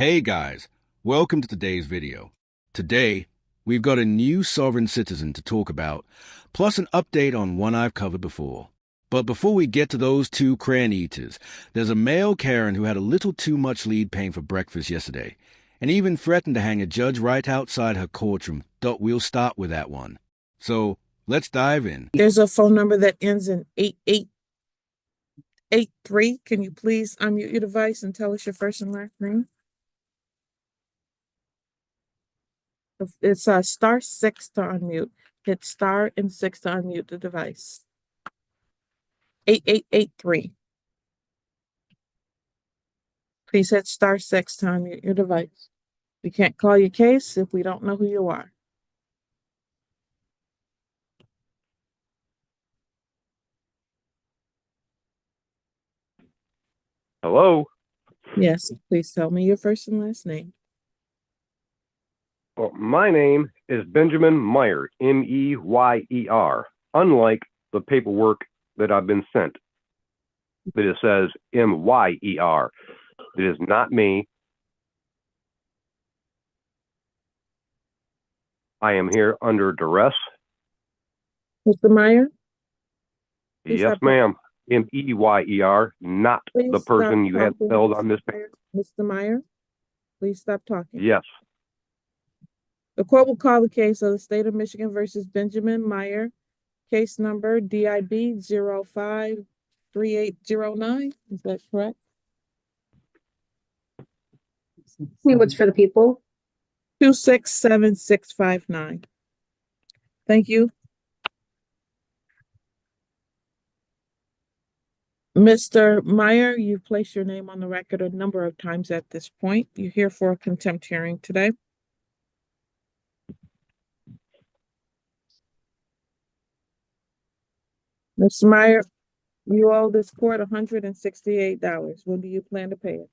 Hey guys, welcome to today's video. Today, we've got a new sovereign citizen to talk about, plus an update on one I've covered before. But before we get to those two crayon eaters, there's a male Karen who had a little too much lead paint for breakfast yesterday, and even threatened to hang a judge right outside her courtroom. We'll start with that one. So, let's dive in. There's a phone number that ends in 8883. Can you please unmute your device and tell us your first and last name? It's star 6 to unmute. Hit star and 6 to unmute the device. 8883. Please hit star 6 to unmute your device. We can't call your case if we don't know who you are. Hello? Yes, please tell me your first and last name. Well, my name is Benjamin Meyer, M-E-Y-E-R, unlike the paperwork that I've been sent. But it says M-Y-E-R. It is not me. I am here under duress. Mr. Meyer? Yes, ma'am. M-E-Y-E-R, not the person you have spelled on this paper. Mr. Meyer, please stop talking. Yes. The court will call the case of the state of Michigan versus Benjamin Meyer, case number DIB 053809. Is that correct? What's for the people? 267659. Thank you. Mr. Meyer, you've placed your name on the record a number of times at this point. You're here for a contempt hearing today. Mr. Meyer, you owe this court $168. When do you plan to pay it?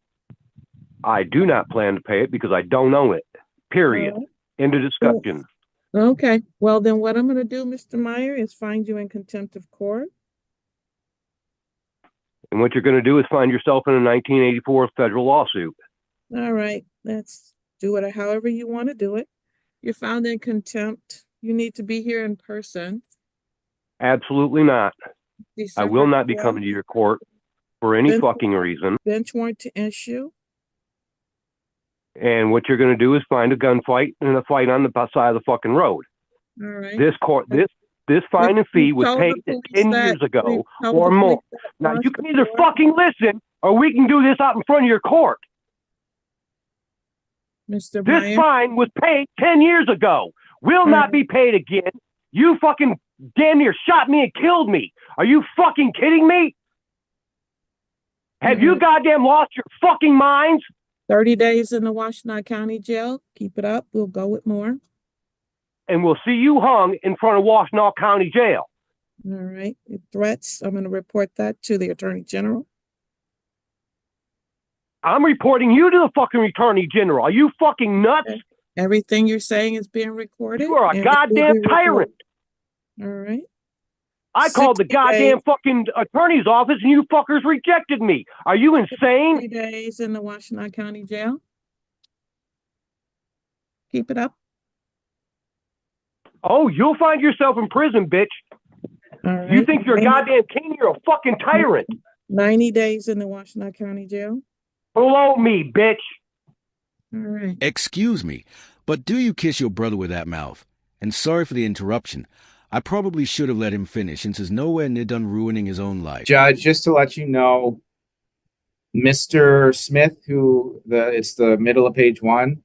I do not plan to pay it because I don't own it. Period. End of discussion. Okay. Well, then what I'm going to do, Mr. Meyer, is find you in contempt of court. And what you're going to do is find yourself in a 1984 federal lawsuit. All right. Let's do it however you want to do it. You're found in contempt. You need to be here in person. Absolutely not. December I will not be 12th. coming to your court for any fucking reason. Bench warrant to issue. And what you're going to do is find a gunfight and a fight on the side of the fucking road. All right. This fine and fee was paid 10 years ago or more. Now you can either fucking listen or we can do this out in front of your court. Mr. This Meyer, fine was paid 10 years ago. Will not be paid again. You fucking damn near shot me and killed me. Are you fucking kidding me? Have you goddamn lost your fucking minds? 30 days in the Washtenaw County Jail. Keep it up. We'll go with more. And we'll see you hung in front of Washtenaw County Jail. All right. Threats. I'm going to report that to the Attorney General. I'm reporting you to the fucking Attorney General. Are you fucking nuts? Okay. Everything you're saying is being recorded. You are a goddamn tyrant. All right. I called the goddamn fucking attorney's office and you fuckers rejected me. Are you insane? 3 days in the Washtenaw County Jail. Keep it up. Oh, you'll find yourself in prison, bitch. All right. You think you're a goddamn king? You're a fucking tyrant. 90 days in the Washtenaw County Jail. Below me, bitch. All right. Excuse me, but do you kiss your brother with that mouth? And sorry for the interruption. I probably should have let him finish since he's nowhere near done ruining his own life. Judge, just to let you know, Mr. Smith, it's the middle of page 1,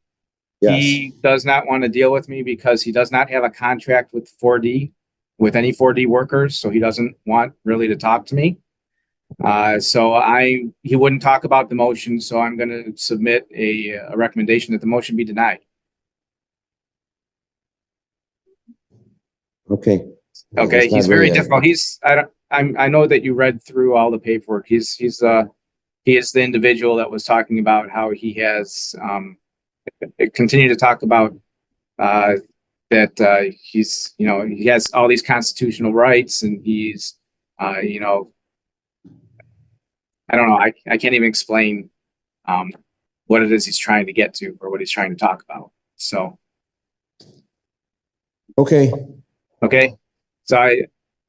yes. He does not want to deal with me because he does not have a contract with 4D, with any 4D workers, so he doesn't want really to talk to me. He wouldn't talk about the motion, so I'm going to submit a recommendation that the motion be denied. Okay. Okay, he's very difficult. I know that you read through all the paperwork. He is the individual that was talking about how he has continued to talk about that he's, he has all these constitutional rights and he's I don't know, I can't even explain what it is he's trying to get to or what he's trying to talk about. So, Okay. So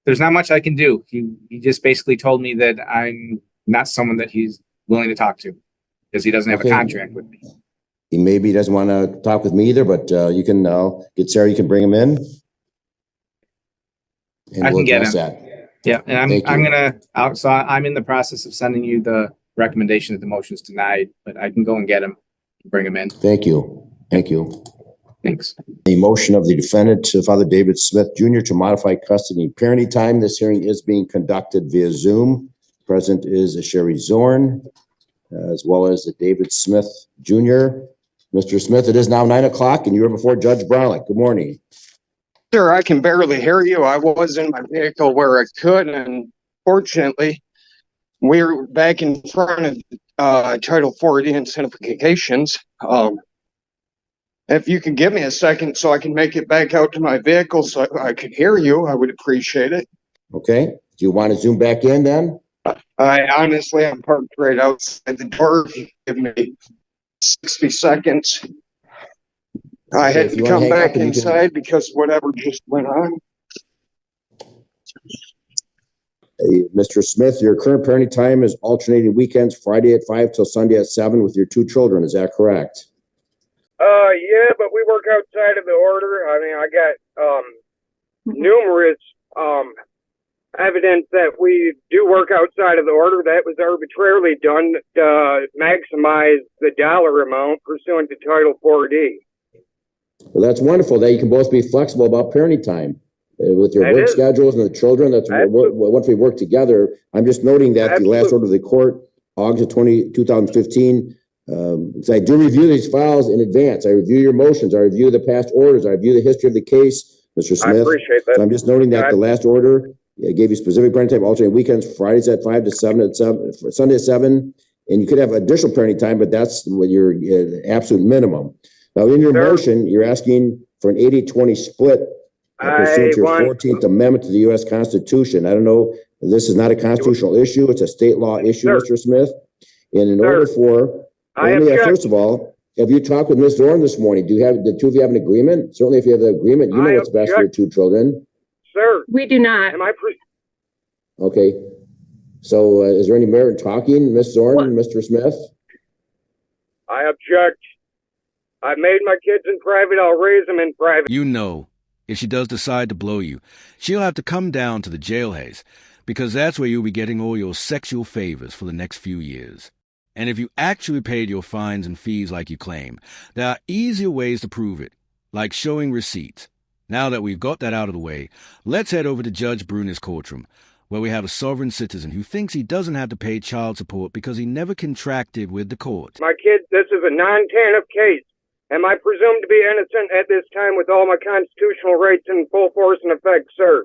there's not much I can do. He just basically told me that I'm not someone that he's willing to talk to because he doesn't have a contract with me. He maybe doesn't want to talk with me either, but you can get Sarah. You can bring him in. And I can get him. That. Yeah, and I'm in the process of sending you the recommendation that the motion is denied, but I can go and get him, bring him in. Thank you. Thanks. The motion of the defendant, Father David Smith Jr., to modify custody and parenting time. This hearing is being conducted via Zoom. Present is Sherry Zorn, as well as David Smith Jr. Mr. Smith, it is now 9 o'clock, and you are before Judge Brolick. Good morning. Sir, I can barely hear you. I was in my vehicle where I could, and fortunately, we're back in front of Title 40 incentivization. If you can give me a second so I can make it back out to my vehicle so I could hear you, I would appreciate it. Okay. Do you want to zoom back in then? I'm parked right outside the door. Give me 60 seconds. I had to come back inside because whatever just went on. Hey, Mr. Smith, your current parenting time is alternating weekends, Friday at 5 till Sunday at 7 with your 2 children. Is that correct? Yeah, but we work outside of the order. I mean, I got numerous evidence that we do work outside of the order. That was arbitrarily done to maximize the dollar amount pursuant to Title 4D. Well, that's wonderful that you can both be flexible about parenting time with your work schedules and the children. That's once we work together. I'm just noting that the last order of the court, August 2015. So I do review these files in advance. I review your motions. I review the past orders. I review the history of the case, Mr. Smith. I appreciate that. So I'm just noting that the last order gave you specific parenting time, alternate weekends, Fridays at 5 to 7 at 7, Sunday at 7, and you could have additional parenting time, but that's what your absolute minimum. Now, in your motion, you're asking for an 80-20 split pursuant to your 14th Amendment to the U.S. Constitution. I don't know. This is not a constitutional issue. It's a state law issue, Mr. Smith. And in order for first of all, have you talked with Ms. Zorn this morning? Do the two of you have an agreement? Certainly, if you have the agreement, you know what's best for your 2 children. Sir, We do not. Okay. So, is there any merit in talking, Ms. Zorn and Mr. Smith? I object. I made my kids in private. I'll raise them in private. You know, if she does decide to blow you, she'll have to come down to the jailhouse, because that's where you'll be getting all your sexual favors for the next few years. And if you actually paid your fines and fees like you claim, there are easier ways to prove it, like showing receipts. Now that we've got that out of the way, let's head over to Judge Bruner's courtroom, where we have a sovereign citizen who thinks he doesn't have to pay child support because he never contracted with the court. My kids, this is a non-TANF case. Am I presumed to be innocent at this time with all my constitutional rights in full force and effect, sir?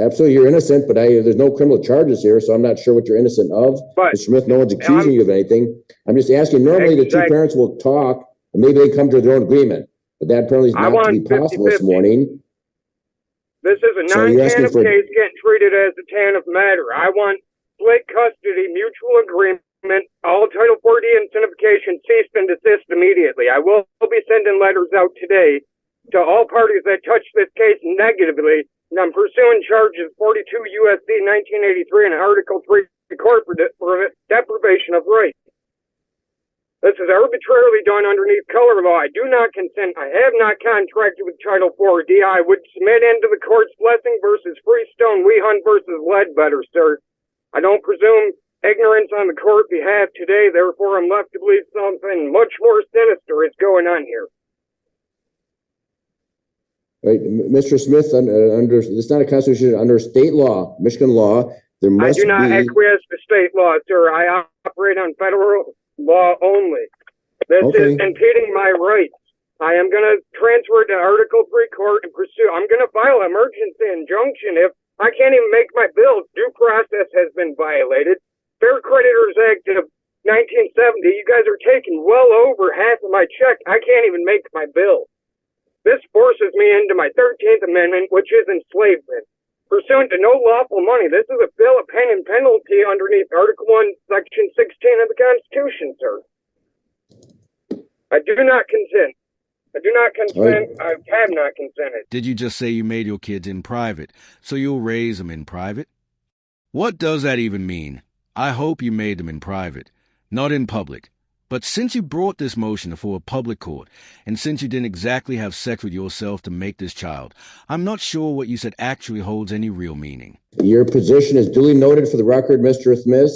Absolutely, you're innocent, but there's no criminal charges here, so I'm not sure what you're innocent of. But, Mr. Smith, no one's accusing you of anything. I'm just asking, normally the 2 parents will talk, and maybe they come to their own agreement, but that apparently is not to be possible 50-50. This morning. This is a non-TANF case getting treated as a TANF matter. I want split custody, mutual agreement, all Title 40 incentivization ceased and desist immediately. I will be sending letters out today to all parties that touch this case negatively, and I'm pursuing charges 42 U.S.C. 1983 and Article 3 corporate deprivation of rights. This is arbitrarily done underneath color law. I do not consent. I have not contracted with Title 4D. I would submit into the court's blessing versus Freestone, Wehunt versus Ledbetter, sir. I don't presume ignorance on the court behalf today, therefore I'm left to believe something much more sinister is going on here. Right, Mr. Smith, it's not a constitution, under state law, Michigan law, there must be... I do not acquiesce to state law, sir. I operate on federal law only. This is impeding my rights. I am going to transfer to Article 3 court and pursue. I'm going to file an emergency injunction if I can't even make my bills. Due process has been violated. Fair Creditors Act of 1970, you guys are taking well over half of my check. I can't even make my bill. This forces me into my 13th Amendment, which is enslavement. Pursuant to no lawful money, this is a bill of pen and penalty underneath Article 1, Section 16 of the Constitution, sir. I do not consent. I do not consent. Right. I have not consented. Did you just say you made your kids in private, so you'll raise them in private? What does that even mean? I hope you made them in private, not in public. But since you brought this motion before a public court, and since you didn't exactly have sex with yourself to make this child, I'm not sure what you said actually holds any real meaning. Your position is duly noted for the record, Mr. Smith.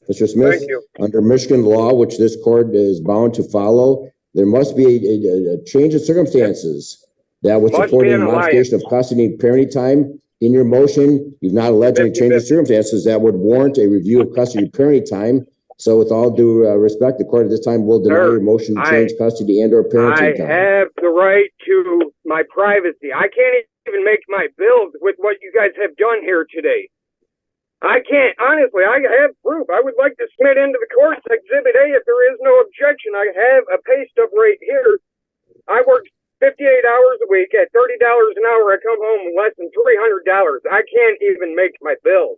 Mr. Smith, Thank you. under Michigan law, which this court is bound to follow, there must be a change of circumstances that would Must support be a an modification of custody and parenting time. In your motion, you've not alleged any change of circumstances that would warrant a review of custody and parenting time. So with all due respect, the court at this time will deny your motion to change custody and or parenting time. I have the right to my privacy. I can't even make my bills with what you guys have done here today. I can't, honestly, I have proof. I would like to submit into the court's Exhibit A if there is no objection. I have a pay stub right here. I worked 58 hours a week at $30 an hour. I come home with less than $300. I can't even make my bills.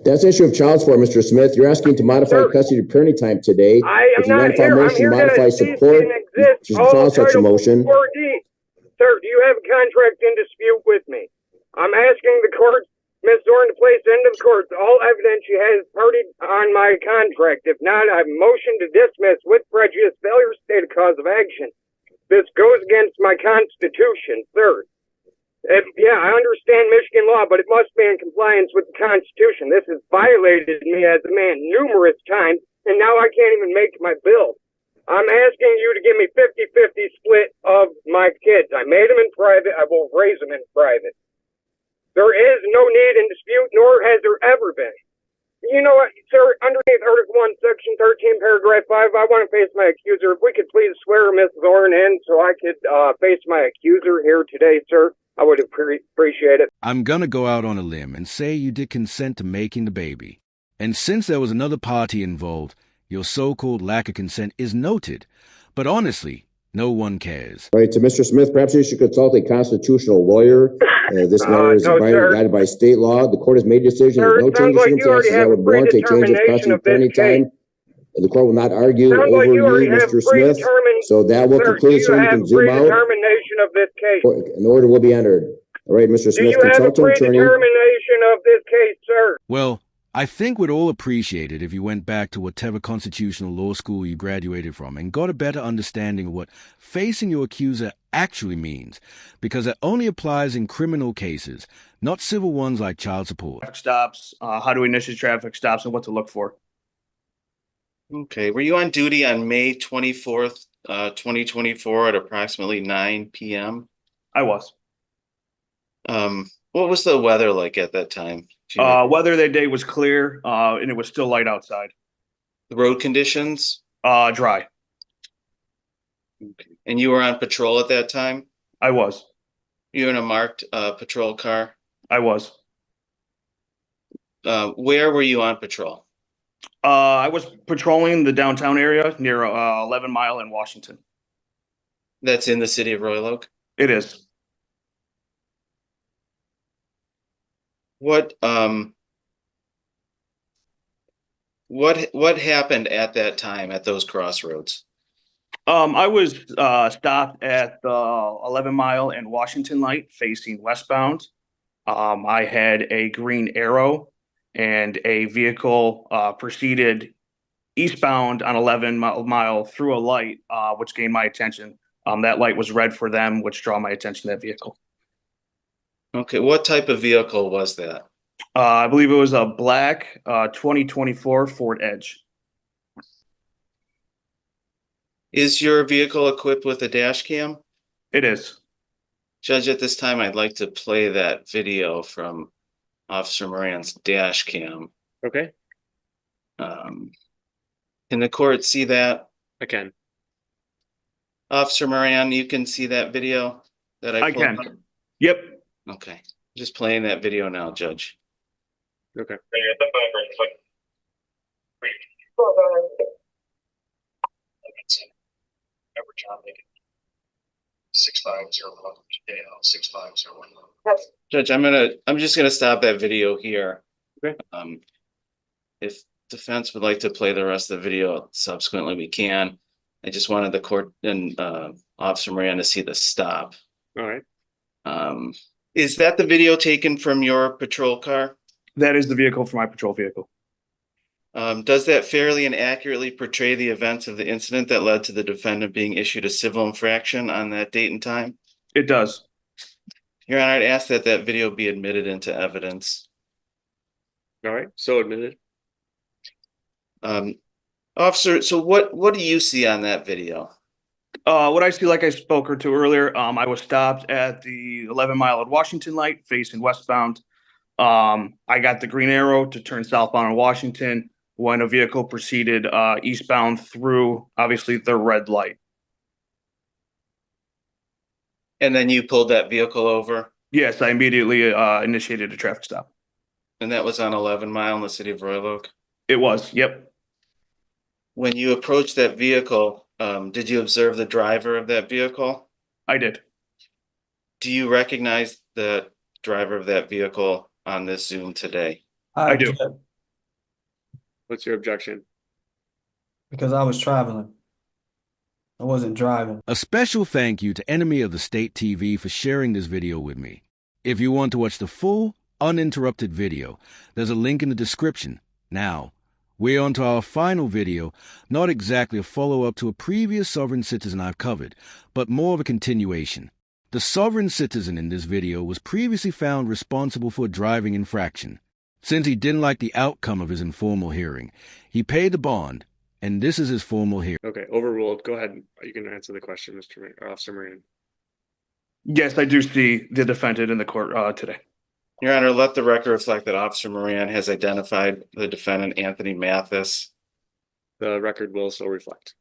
That's an issue of child support, Mr. Smith. You're asking to modify custody and parenting time today. I am not here. I'm here modify to cease support. and exist. You should file such a motion. 4D. Sir, do you have a contract in dispute with me? I'm asking the court, Ms. Zorn, to place into the court all evidence she has partied on my contract. If not, I motion to dismiss with prejudice, failure to state a cause of action. This goes against my Constitution, sir. Yeah, I understand Michigan law, but it must be in compliance with the Constitution. This has violated me as a man numerous times, and now I can't even make my bill. I'm asking you to give me 50-50 split of my kids. I made them in private. I will raise them in private. There is no need in dispute, nor has there ever been. You know what, sir, underneath Article 1, Section 13, Paragraph 5, I want to face my accuser. If we could please swear Ms. Zorn in so I could face my accuser here today, sir, I would appreciate it. I'm going to go out on a limb and say you did consent to making the baby. And since there was another party involved, your so-called lack of consent is noted. But honestly, no one cares. All right, to Mr. Smith, perhaps you should consult a constitutional lawyer. This matter is guided by state law. The court has made a decision. There's no change of circumstances that would warrant a change of custody and parenting time. The court will not argue over you, Mr. Smith. So that will conclude, sir. You can zoom out. Predetermination of this case. An order will be entered. All right, Mr. Smith, consult an attorney. Predetermination of this case, sir. Well, I think we'd all appreciate it if you went back to whatever constitutional law school you graduated from and got a better understanding of what facing your accuser actually means, because it only applies in criminal cases, not civil ones like child support. Traffic stops, how to initiate traffic stops, and what to look for. Okay, were you on duty on May 24th, 2024 at approximately 9 p.m.? I was. What was the weather like at that time? Weather that day was clear, and it was still light outside. The road conditions? Dry. Okay. And you were on patrol at that time? I was. You were in a marked patrol car? I was. Where were you on patrol? I was patrolling the downtown area near 11 Mile in Washington. That's in the city of Royal Oak? It is. What happened at that time at those crossroads? I was stopped at the 11 Mile and Washington light facing westbound. I had a green arrow and a vehicle proceeded eastbound on 11 Mile through a light, which gained my attention. That light was red for them, which drew my attention to that vehicle. Okay, what type of vehicle was that? I believe it was a black 2024 Ford Edge. Is your vehicle equipped with a dash cam? It is. Judge, at this time, I'd like to play that video from Officer Moran's dash cam. Okay. Can the court see that? I can. Officer Moran, you can see that video that I pulled can. up? Yep. Okay. Just playing that video now, Judge. Okay. Judge, I'm just gonna stop that video here. Okay. If defense would like to play the rest of the video subsequently, we can. I just wanted the court and Officer Moran to see the stop. All right. Is that the video taken from your patrol car? That is the vehicle for my patrol vehicle. Does that fairly and accurately portray the events of the incident that led to the defendant being issued a civil infraction on that date and time? It does. Your Honor, I'd ask that that video be admitted into evidence. All right. So admitted. Officer, so what do you see on that video? What I see, like I spoke to earlier, I was stopped at the 11-mile at Washington light facing westbound. I got the green arrow to turn southbound on Washington when a vehicle proceeded eastbound through, obviously, the red light. And then you pulled that vehicle over? Yes, I immediately initiated a traffic stop. And that was on 11 Mile in the city of Royal Oak? It was, yep. When you approached that vehicle, did you observe the driver of that vehicle? I did. Do you recognize the driver of that vehicle on this Zoom today? I do. What's your objection? Because I was traveling. I wasn't driving. A special thank you to Enemy of the State TV for sharing this video with me. If you want to watch the full, uninterrupted video, there's a link in the description. Now, we're on to our final video, not exactly a follow-up to a previous sovereign citizen I've covered, but more of a continuation. The sovereign citizen in this video was previously found responsible for a driving infraction. Since he didn't like the outcome of his informal hearing, he paid the bond, and this is his formal hearing. Okay, overruled. Go ahead. You can answer the question, Officer Moran. Yes, I do see the defendant in the court today. Your Honor, let the record reflect that Officer Moran has identified the defendant, Anthony Mathis. The record will so reflect.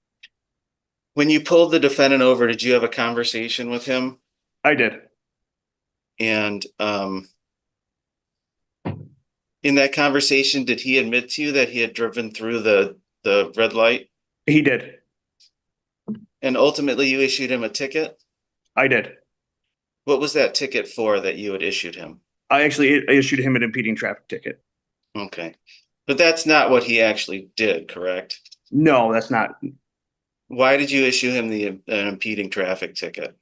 When you pulled the defendant over, did you have a conversation with him? I did. And in that conversation, did he admit to you that he had driven through the red light? He did. And ultimately you issued him a ticket? I did. What was that ticket for that you had issued him? I actually issued him an impeding traffic ticket. Okay. But that's not what he actually did, correct? No, that's not. Why did you issue him an impeding traffic ticket?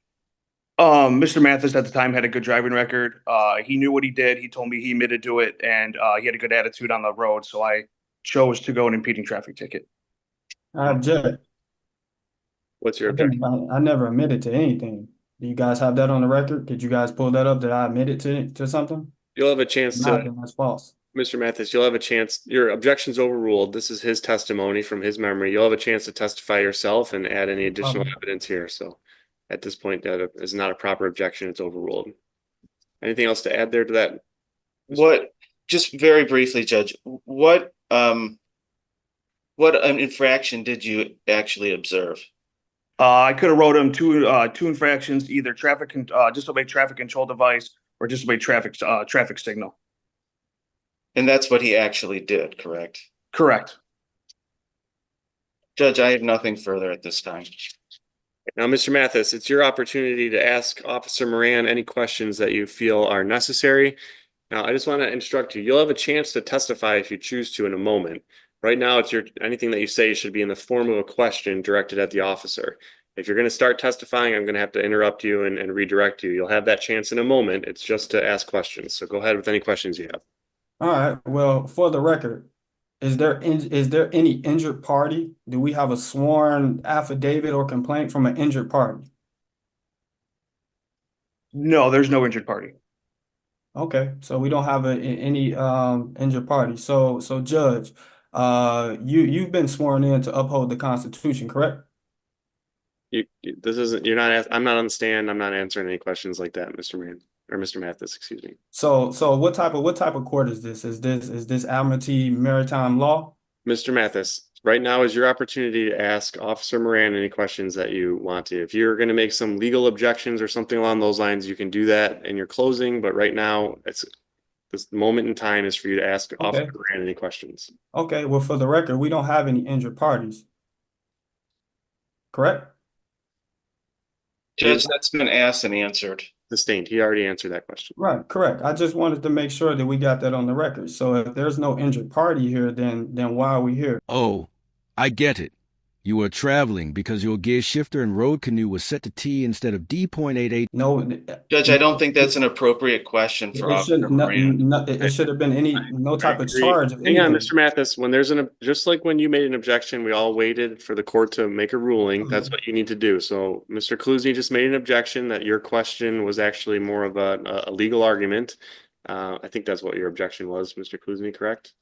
Mr. Mathis at the time had a good driving record. He knew what he did. He told me he admitted to it, and he had a good attitude on the road. So I chose to go an impeding traffic ticket. I object. What's your objection? I never admitted to anything. Do you guys have that on the record? Could you guys pull that up that I admitted to something? You'll have a chance to. That's false. Mr. Mathis, you'll have a chance. Your objection's overruled. This is his testimony from his memory. You'll have a chance to testify yourself and add any additional evidence here. So at this point, that is not a proper objection. It's overruled. Anything else to add there to that? What, just very briefly, Judge, what an infraction did you actually observe? I could have wrote him two infractions, either disobey traffic control device or disobey traffic signal. And that's what he actually did, correct? Correct. Judge, I have nothing further at this time. Now, Mr. Mathis, it's your opportunity to ask Officer Moran any questions that you feel are necessary. Now, I just want to instruct you. You'll have a chance to testify if you choose to in a moment. Right now, anything that you say should be in the form of a question directed at the officer. If you're going to start testifying, I'm going to have to interrupt you and redirect you. You'll have that chance in a moment. It's just to ask questions. So go ahead with any questions you have. All right. Well, for the record, is there any injured party? Do we have a sworn affidavit or complaint from an injured party? No, there's no injured party. Okay, so we don't have any injured party. So Judge, you've been sworn in to uphold the Constitution, correct? I'm not on the stand. I'm not answering any questions like that, Mr. Mathis, excuse me. So what type of court is this? Is this Admiralty Maritime Law? Mr. Mathis, right now is your opportunity to ask Officer Moran any questions that you want to. If you're going to make some legal objections or something along those lines, you can do that in your closing. But right now, this moment in time is for you to ask Officer Moran any questions. Okay, well, for the record, we don't have any injured parties, correct? Judge, that's been asked and answered. Sustained. He already answered that question. Right, correct. I just wanted to make sure that we got that on the record. So if there's no injured party here, then why are we here? Oh, I get it. You were traveling because your gear shifter and road canoe was set to T instead of D.88. No, Judge, I don't think that's an appropriate question for it Officer shouldn't, Moran. it should have been no type of Agree. charge of Hang on, anything. Mr. Mathis, when there's just like when you made an objection, we all waited for the court to make a ruling. That's what you need to do. So Mr. Kluzny just made an objection that your question was actually more of a legal argument. I think that's what your objection was, Mr. Kluzny, correct?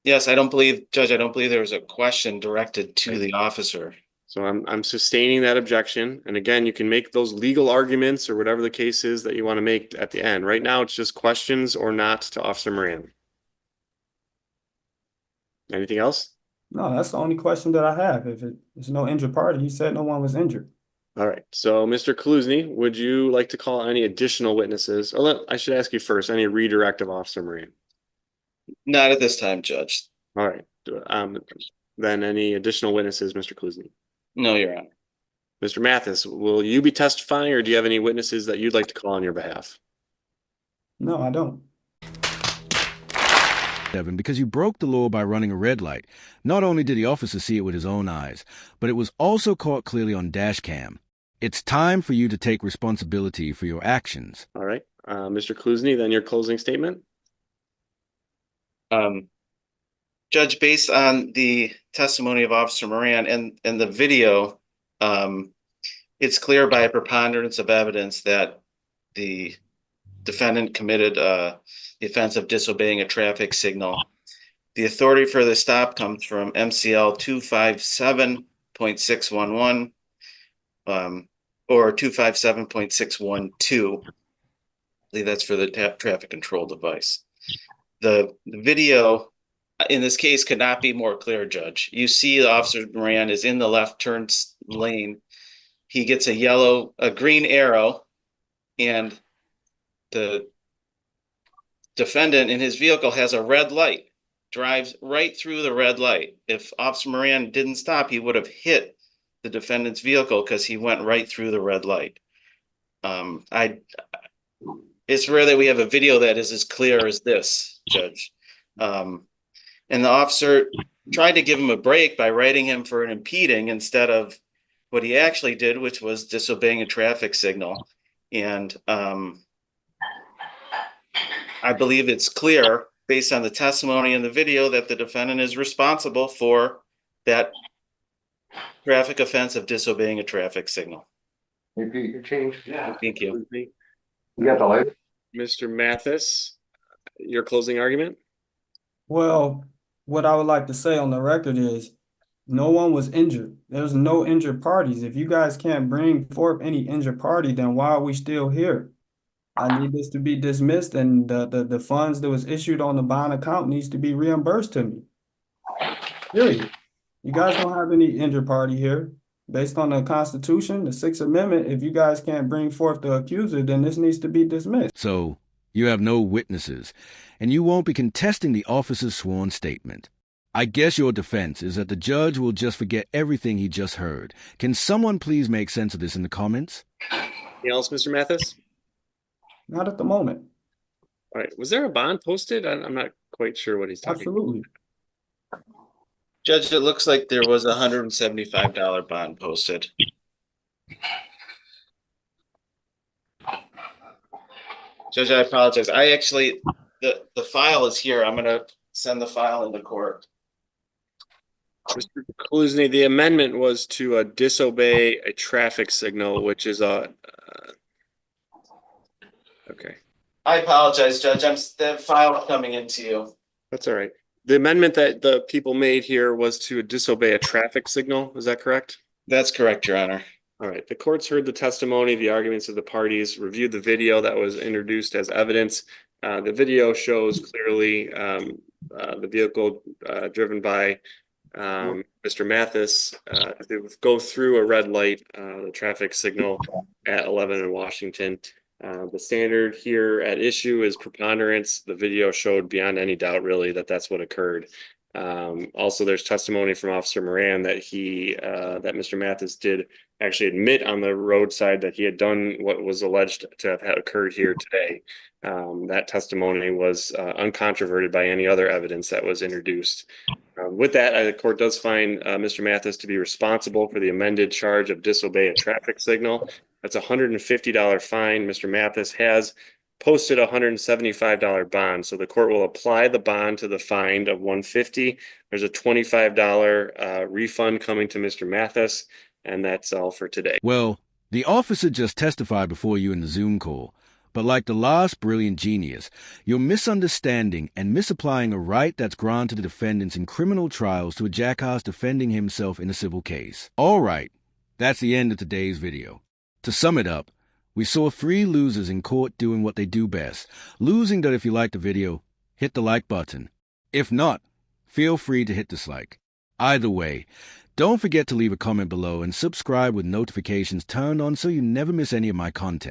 Yes, Judge, I don't believe there was a question directed to the officer. So I'm sustaining that objection. And again, you can make those legal arguments or whatever the case is that you want to make at the end. Right now, it's just questions or not to Officer Moran. Anything else? No, that's the only question that I have. If there's no injured party, he said no one was injured. All right. So, Mr. Kluzny, would you like to call any additional witnesses? Or I should ask you first, any redirect of Officer Moran? Not at this time, Judge. All right. Then any additional witnesses, Mr. Kluzny? No, Your Honor. Mr. Mathis, will you be testifying or do you have any witnesses that you'd like to call on your behalf? No, I don't. Devin, because you broke the law by running a red light. Not only did the officer see it with his own eyes, but it was also caught clearly on dash cam. It's time for you to take responsibility for your actions. All right. Mr. Kluzny, then your closing statement. Judge, based on the testimony of Officer Moran and the video, it's clear by a preponderance of evidence that the defendant committed the offense of disobeying a traffic signal. The authority for the stop comes from MCL 257.611 or 257.612. I believe that's for the traffic control device. The video in this case could not be more clear, Judge. You see Officer Moran is in the left turn lane. He gets a green arrow, and the defendant in his vehicle has a red light, drives right through the red light. If Officer Moran didn't stop, he would have hit the defendant's vehicle because he went right through the red light. It's rare that we have a video that is as clear as this, Judge. And the officer tried to give him a break by writing him for an impeding instead of what he actually did, which was disobeying a traffic signal. And I believe it's clear based on the testimony in the video that the defendant is responsible for that traffic offense of disobeying a traffic signal. Repeat your change. Yeah. Thank you. You got the light? Mr. Mathis, your closing argument? Well, what I would like to say on the record is no one was injured. There's no injured parties. If you guys can't bring forth any injured party, then why are we still here? I need this to be dismissed, and the funds that was issued on the bond account needs to be reimbursed to me. Period. You guys don't have any injured party here. Based on the Constitution, the Sixth Amendment, if you guys can't bring forth the accuser, then this needs to be dismissed. So, you have no witnesses, and you won't be contesting the officer's sworn statement. I guess your defense is that the judge will just forget everything he just heard. Can someone please make sense of this in the comments? Anything else, Mr. Mathis? Not at the moment. All right. Was there a bond posted? I'm not quite sure what he's talking Absolutely. about. Judge, it looks like there was a $175 bond posted. Judge, I apologize. The file is here. I'm going to send the file into court. Mr. Kluzny, the amendment was to disobey a traffic signal, which is okay. I apologize, Judge. The file coming into you. That's all right. The amendment that the people made here was to disobey a traffic signal. Is that correct? That's correct, Your Honor. All right. The court's heard the testimony, the arguments of the parties, reviewed the video that was introduced as evidence. The video shows clearly the vehicle driven by Mr. Mathis go through a red light, the traffic signal at 11 in Washington. The standard here at issue is preponderance. The video showed beyond any doubt, really, that that's what occurred. Also, there's testimony from Officer Moran that that Mr. Mathis did actually admit on the roadside that he had done what was alleged to have occurred here today. That testimony was uncontroverted by any other evidence that was introduced. With that, the court does find Mr. Mathis to be responsible for the amended charge of disobey a traffic signal. That's a $150 fine. Mr. Mathis has posted a $175 bond. So the court will apply the bond to the fine of $150. There's a $25 refund coming to Mr. Mathis, and that's all for today. Well, the officer just testified before you in the Zoom call. But like the last brilliant genius, you're misunderstanding and misapplying a right that's granted to defendants in criminal trials to a jackass defending himself in a civil case. All right, that's the end of today's video. To sum it up, we saw 3 losers in court doing what they do best. Losing that if you liked the video, hit the like button. If not, feel free to hit dislike. Either way, don't forget to leave a comment below and subscribe with notifications turned on so you never miss any of my content.